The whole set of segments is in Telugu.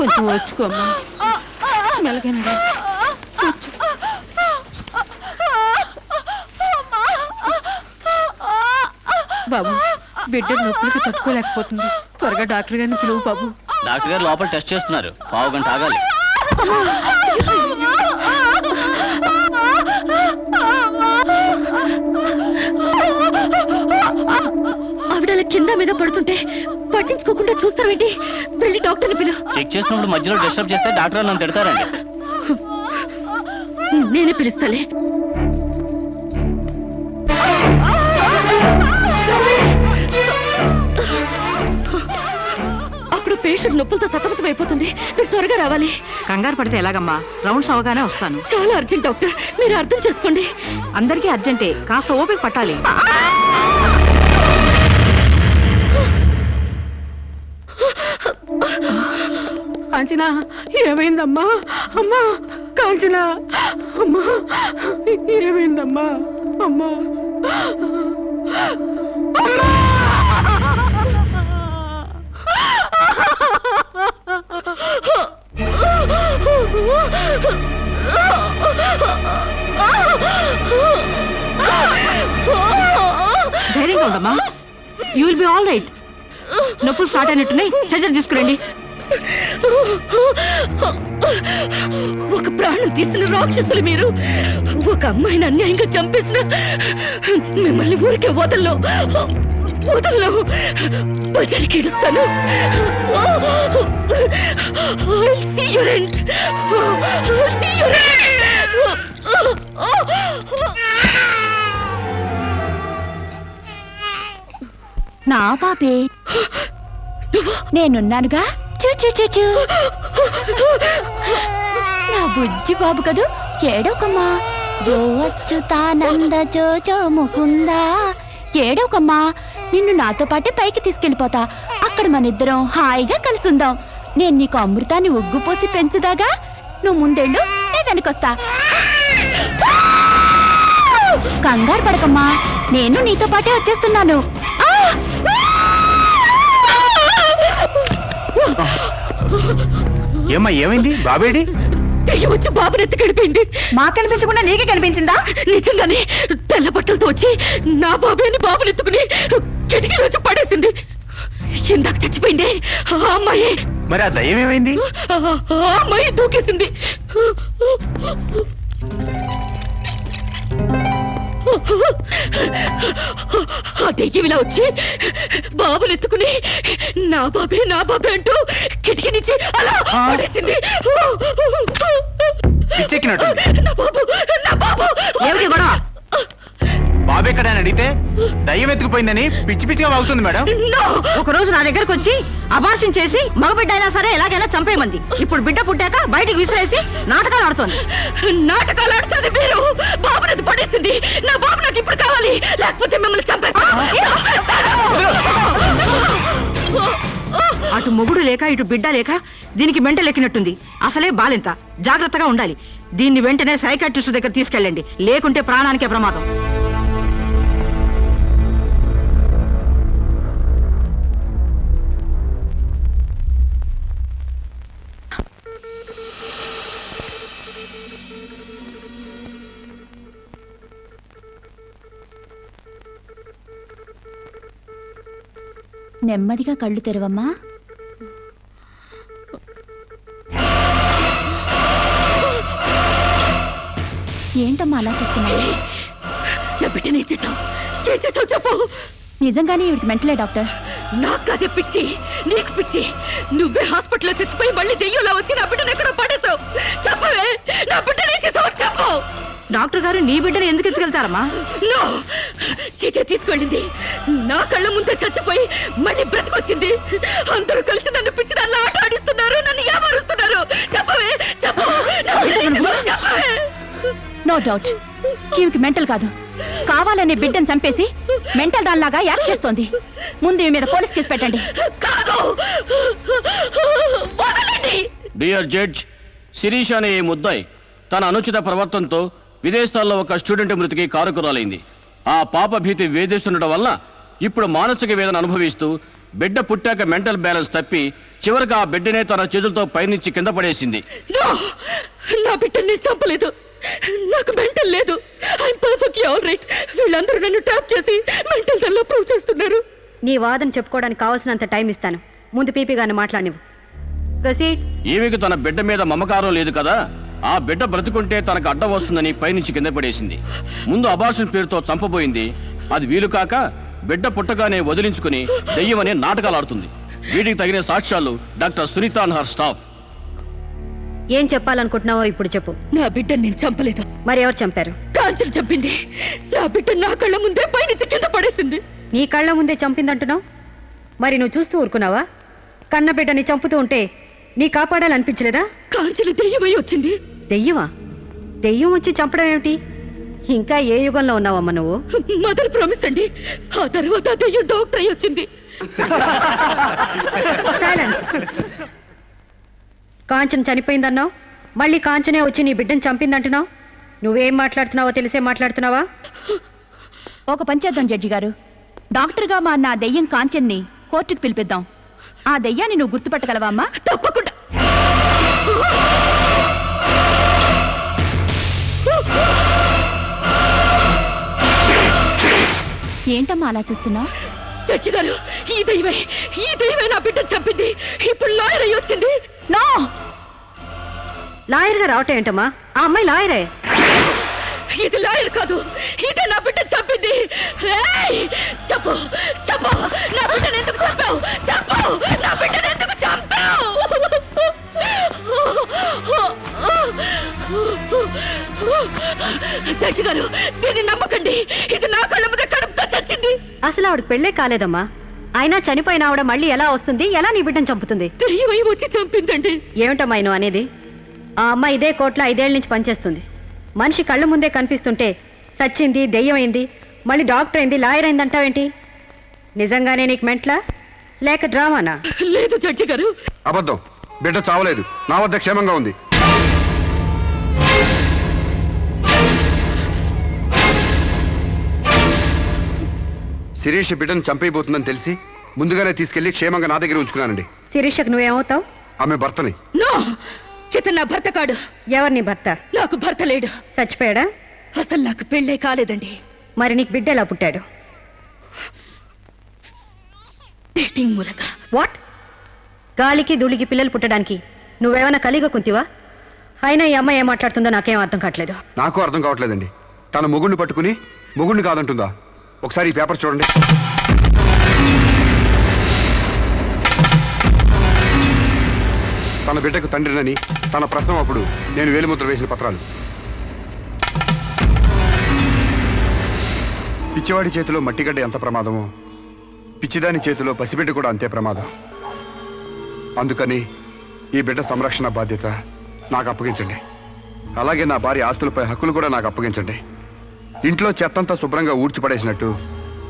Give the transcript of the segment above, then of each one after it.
కొంచెం వచ్చుకోమ్మా. మెలగనరా బాబు, బిడ్డ నొప్పులకి తట్టుకోలేకపోతుంది. త్వరగా డాక్టర్ గారిని పిలువు బాబు. డాక్టర్ గారు లోపల టెస్ట్ చేస్తున్నారు, పావు గంట ఆగాలి. ఆవిడ కింద మీద పడుతుంటే పట్టించుకోకుండా చూస్తావేంటి? వెళ్ళి డాక్టర్ని పిలువు. చెక్ చేసినప్పుడు మధ్యలో డిస్టర్బ్ చేస్తే డాక్టర్ నన్ను తిడతారండి. నేనే పిలుస్తాలే. అక్కడ పేషెంట్ నొప్పులతో సతమతం అయిపోతుంది. మీరు త్వరగా రావాలి. కంగారు పడితే ఎలాగమ్మా? రౌండ్స్ అవగానే వస్తాను. చాలా అర్జెంట్ డాక్టర్, మీరు అర్థం చేసుకోండి. అందరికీ అర్జెంటే, కాస్త ఓపిక పట్టాలి. కాంచనా, ఏమైందమ్మా? అమ్మా కాంచనా, అమ్మా ఏమైందమ్మా? అమ్మా అమ్మా! ధైర్యంగా ఉండమ్మా. You will be all right. నొప్పులు స్టార్ట్ అయినట్టున్నాయి, సర్జరీ తీసుకురండి. ఒక ప్రాణం తీసిన రాక్షసులు మీరు. ఒక అమ్మాయిని అన్యాయంగా చంపేసిన మిమ్మల్ని ఊరికే వదల్లో బజారికి ఇడుస్తాను. నా పాపే, నేనున్నానుగా. చూ నా బుజ్జి బాబు కదూ, ఏడోకమ్మా. జో అచ్యుతానంద జో జో ముకుందా. ఏడోకమ్మా, నిన్ను నాతో పాటే పైకి తీసుకెళ్ళిపోతా. అక్కడ మన ఇద్దరం హాయిగా కలిసి ఉందాం. నేను నీకు అమృతాన్ని ఒగ్గుపోసి పెంచుదాగా. నువ్వు ముందెళ్ళు, నేను వెనకొస్తా. కంగారు పడకమ్మా, నేను నీతో పాటే వచ్చేస్తున్నాను. ఏమ్మా, ఏమైంది? బాబేడి? దెయ్యం వచ్చి బాబుని ఎత్తి గడిపోయింది. మాకు కనిపించకుండా నీకే కనిపించిందా? నిజంగానే తెల్ల బట్టలతో వచ్చి నా బాబేని బాబుని ఎత్తుకుని కిటికీలో వచ్చి పడేసింది. ఇందాక చచ్చిపోయింది ఆ అమ్మాయి. మరి ఆ దయ్యం ఏమైంది? ఆ అమ్మాయి దూకేసింది. ఆ దెయ్యం ఇలా వచ్చి బాబుని ఎత్తుకుని నా బాబే అంటూ కిటికీ నుంచి అలా పడేసింది. పిచ్చెక్కినట్టు. నా బాబు ఏమిటి గొడవ? బాబు ఎక్కడ అని అడిగితే దయ్యం ఎత్తుకుపోయిందని పిచ్చి పిచ్చిగా వాగుతుంది మేడం. ఒక రోజు నా దగ్గరకు వచ్చి అబార్షన్ చేసి మగబిడ్డ అయినా సరే ఎలాగైనా చంపేయమంది. ఇప్పుడు బిడ్డ పుట్టాక బయటికి విసిరేసి నాటకాలు ఆడుతోంది. నాటకాలు ఆడుతుంది మీరు. బాబునది పడేసింది. నా బాబు నాకు ఇప్పుడు కావాలి, లేకపోతే మిమ్మల్ని చంపేస్తాను. అటు మొగుడు లేక ఇటు బిడ్డ లేక దీనికి మెంటలెక్కినట్టుంది. అసలే బాలింత, జాగ్రత్తగా ఉండాలి. దీన్ని వెంటనే సైకాట్రిస్ట్ దగ్గర తీసుకెళ్ళండి, లేకుంటే ప్రాణానికే ప్రమాదం. నెమ్మదిగా కళ్ళు తెరవమ్మా. ఏంటమ్మా అలా చేస్తున్నావు? నా బిడ్డని ఏం చేసావు చెప్పు. నిజంగానే ఇవిడికి మెంటలే డాక్టర్. నాకు అదే పిచ్చి, నీకు పిచ్చి. నువ్వే హాస్పిటల్లో చచ్చిపోయి మళ్ళీ దెయ్యంలా వచ్చి నా బిడ్డను ఎక్కడో పడేసావు. చెప్పవే, నా బిడ్డని ఏం చేసావు చెప్పు. డాక్టర్ గారు నీ బిడ్డను ఎందుకు ఎత్తుకెళ్తారమ్మా? చీతే తీసుకెళ్ళింది. నా కళ్ళ ముందే చచ్చిపోయి మళ్ళీ బ్రతికొచ్చింది. అందరూ కలిసి నన్ను పిచ్చి దానిలో ఆట ఆడిస్తున్నారు, నన్ను ఏమారుస్తున్నారు. చెప్పవే చెప్పు. చెప్పవే. నో డౌట్, ఈమెకి మెంటల్ కాదు, కావాలనే బిడ్డను చంపేసి మెంటల్ దానిలాగా యాక్ట్ చేస్తోంది. ముందు ఈ మీద పోలీస్ కేసు పెట్టండి. కాదు, వదలండి. డియర్ జడ్జ్, శిరీష్ అనే ఈ ముద్దాయి తన అనుచిత ప్రవర్తనతో విదేశాల్లో ఒక స్టూడెంట్ మృతికి కారకురాలైంది. ఆ పాప భీతి వేధిస్తుండటం వల్ల ఇప్పుడు మానసిక వేదన అనుభవిస్తూ బిడ్డ పుట్టాక మెంటల్ బ్యాలెన్స్ తప్పి చివరికి ఆ బిడ్డనే తన చేతులతో పైనుంచి కింద పడేసింది. No! నా బిడ్డని నేను చంపలేదు. నాకు మెంటల్ లేదు. I'm perfectly all right. వీళ్ళందరూ నన్ను ట్రాప్ చేసి మెంటల్ దానిలో ప్రూవ్ చేస్తున్నారు. నీ వాదన చెప్పుకోవడానికి కావాల్సినంత టైం ఇస్తాను. ముందు పీపీ గారిని మాట్లాడినివ్వు. ప్రొసీడ్. ఈమెకు తన బిడ్డ మీద మమకారం లేదు కదా, ఆ బిడ్డ బ్రతుకుంటే తనకు అడ్డం వస్తుందని పైనుంచి కింద పడేసింది. ముందు అబార్షన్ పేరుతో చంపబోయింది. అది వీలు కాక బిడ్డ పుట్టగానే వదిలించుకుని దెయ్యమనే నాటకాలు ఆడుతుంది. వీటికి తగిన సాక్ష్యాలు doctor Sunitha and her staff. ఏం చెప్పాలనుకుంటున్నావో ఇప్పుడు చెప్పు. నా బిడ్డని నేను చంపలేదు. మరి ఎవరు చంపారు? కాంచెలు చంపింది. నా బిడ్డ నా కళ్ళ ముందే పైనుంచి కింద పడేసింది. నీ కళ్ళ ముందే చంపిందంటున్నావు. మరి నువ్వు చూస్తూ ఊరుకున్నావా? కన్న బిడ్డని చంపుతూ ఉంటే నీ కాపాడాలనిపించలేదా? కాంచెలు దెయ్యమై వచ్చింది. దెయ్యమా? దెయ్యం వచ్చి చంపడం ఏమిటి? ఇంకా ఏ యుగంలో ఉన్నావమ్మా నువ్వు? మదర్ ప్రామిస్ అండి. ఆ తర్వాత దెయ్యం డాక్టర్ అయి వచ్చింది. సైలెన్స్. కాంచన చనిపోయిందన్నావు, మళ్ళీ కాంచనే వచ్చి నీ బిడ్డను చంపిందంటున్నావు. నువ్వేం మాట్లాడుతున్నావో తెలిసే మాట్లాడుతున్నావా? ఒక పని చేద్దాం జడ్జి గారు, డాక్టర్గా మా నా దెయ్యం కాంచెన్ని కోర్టుకు పిలిపిద్దాం. ఆ దెయ్యాన్ని నువ్వు గుర్తుపట్టగలవా అమ్మా? తప్పకుండా. ఏంటమ్మా అలా చూస్తున్నావు? జడ్జి గారు, ఈ దైవే నా బిడ్డను చంపింది. ఇప్పుడు లాయర్ అయి వచ్చింది. నో, లాయర్గా రావటం ఏంటమ్మా? ఆ అమ్మాయి లాయరే. ఇది లాయర్ కాదు, ఇదే నా బిడ్డను చంపింది. ఏయ్! చెప్పు చెప్పు, నా బిడ్డను ఎందుకు చంపావు? చెప్పు, నా బిడ్డను ఎందుకు చంపావు? జడ్జి గారు, దీన్ని నమ్మకండి. ఇది నా కళ్ళ మీద కడుపుతో చచ్చింది. అసలు ఆవిడ పెళ్ళే కాలేదమ్మా. అయినా చనిపోయిన ఆవిడ మళ్ళీ ఎలా వస్తుంది? ఎలా నీ బిడ్డను చంపుతుంది? దెయ్యమై వచ్చి చంపిందండి. ఏమిటమ్మా నువ్వు అనేది? ఆ అమ్మాయి ఇదే కోర్టులో 5 ఏళ్ల నుంచి పనిచేస్తుంది. మనిషి కళ్ళ ముందే కనిపిస్తుంటే సచ్చింది, దెయ్యమైంది, మళ్ళీ డాక్టర్ అయింది, లాయర్ అయింది అంటావేంటి? నిజంగానే నీకు మెంట్లా లేక డ్రామానా? లేదు జడ్జి గారు. అబద్ధం. బిడ్డ చావలేదు, నా వద్ద క్షేమంగా ఉంది. శిరీష్ బిడ్డను చంపైపోతుందని తెలిసి ముందుగానే తీసుకెళ్లి క్షేమంగా నా దగ్గర ఉంచుకున్నానండి. శిరీషకు నువ్వేమవుతావు? ఆమె భర్తని. నో, ఇతను నా భర్త కాడు. ఎవరు నీ భర్త? నాకు భర్త లేడు. చచ్చిపోయాడా? అసలు నాకు పెళ్ళే కాలేదండి. మరి నీకు బిడ్డ ఎలా పుట్టాడు? డేటింగ్ మూలంగా. వాట్? గాలికి ధూళికి పిల్లలు పుట్టడానికి నువ్వేమైనా కలిగ కుంతివా? అయినా ఈ అమ్మాయి ఏం మాట్లాడుతుందో నాకేం అర్థం కావట్లేదు. నాకు అర్థం కావట్లేదండి. తన మొగుడిని పట్టుకుని మొగుడిని కాదంటుందా? ఒకసారి ఈ పేపర్ చూడండి. తన బిడ్డకు తండ్రినని తన ప్రశ్న అప్పుడు నేను వేలిముద్ర వేసిన పత్రాలు. పిచ్చివాడి చేతిలో మట్టిగడ్డ ఎంత ప్రమాదమో పిచ్చిదాని చేతిలో పసిబిడ్డ కూడా అంతే ప్రమాదం. అందుకని ఈ బిడ్డ సంరక్షణ బాధ్యత నాకు అప్పగించండి. అలాగే నా భార్య ఆస్తులపై హక్కులు కూడా నాకు అప్పగించండి. ఇంట్లో చెత్తంతా శుభ్రంగా ఊడ్చిపడేసినట్టు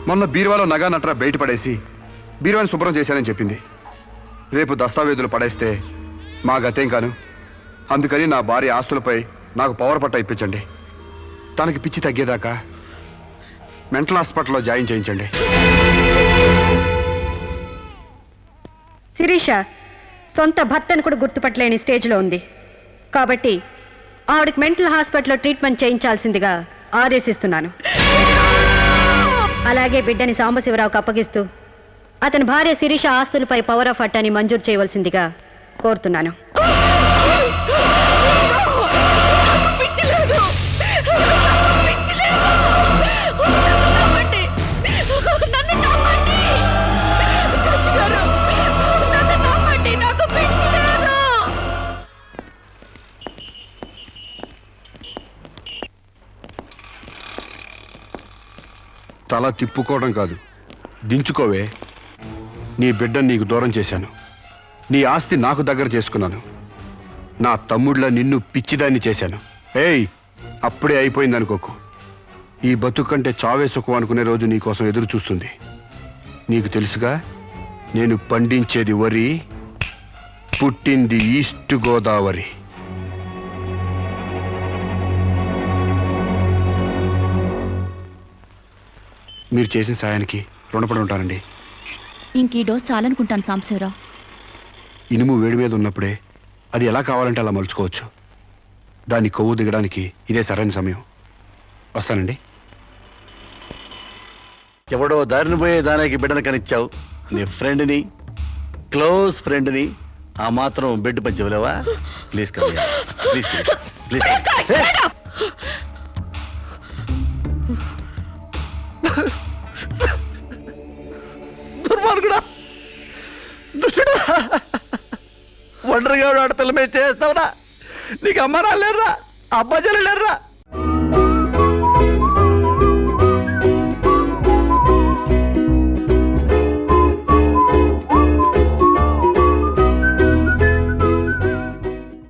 మొన్న బీరువాలో నగా నట్రా బయట పడేసి బీరువాని శుభ్రం చేశానని చెప్పింది. రేపు దస్తావేజులు పడేస్తే మా గతేం కాను. అందుకని నా భార్య ఆస్తులపై నాకు పవర్ పట్ట ఇప్పించండి. తనకి పిచ్చి తగ్గేదాకా మెంటల్ హాస్పిటల్లో జాయిన్ చేయించండి. శిరీష సొంత భర్తను కూడా గుర్తుపట్టలేని స్టేజ్లో ఉంది. కాబట్టి ఆవిడకి మెంటల్ హాస్పిటల్లో ట్రీట్మెంట్ చేయించాల్సిందిగా ఆదేశిస్తున్నాను. అలాగే బిడ్డని సాంబశివరావుకు అప్పగిస్తూ అతని భార్య శిరీష ఆస్తులపై పవర్ ఆఫ్ అట్టాని మంజూరు చేయవలసిందిగా కోరుతున్నాను. తల తిప్పుకోవడం కాదు, దించుకోవే. నీ బిడ్డను నీకు దూరం చేశాను. నీ ఆస్తి నాకు దగ్గర చేసుకున్నాను. నా తమ్ముళ్ళ నిన్ను పిచ్చిదాన్ని చేశాను. ఏయ్, అప్పుడే అయిపోయింది అనుకోకు. ఈ బతుకంటే చావే సుఖం అనుకునే రోజు నీకోసం ఎదురు చూస్తుంది. నీకు తెలుసుగా, నేను పండించేది వరి, పుట్టింది ఈస్ట్ గోదావరి. మీరు చేసిన సాయానికి రుణపడి ఉంటానండి. ఇంక ఈ డోస్ చాలనుకుంటాను సాంబశివరావు. ఇనుము వేడి మీద ఉన్నప్పుడే అది ఎలా కావాలంటే అలా మలుచుకోవచ్చు. దాన్ని కొవ్వు దిగడానికి ఇదే సరైన సమయం. వస్తానండి. ఎవడో దారిని పోయే దానికి బిడ్డను కనిచ్చావు. నీ ఫ్రెండ్ని, క్లోజ్ ఫ్రెండ్ని ఆ మాత్రం బెడ్ పంచవలేవా? Please come, please please. దుర్మార్గుడా, దుష్టుడా, ఒంటరిగా ఆడపిల్ల మీద చేస్తావురా? నీకు అమ్మ రాలేరా, అబ్బాజలు లేరా?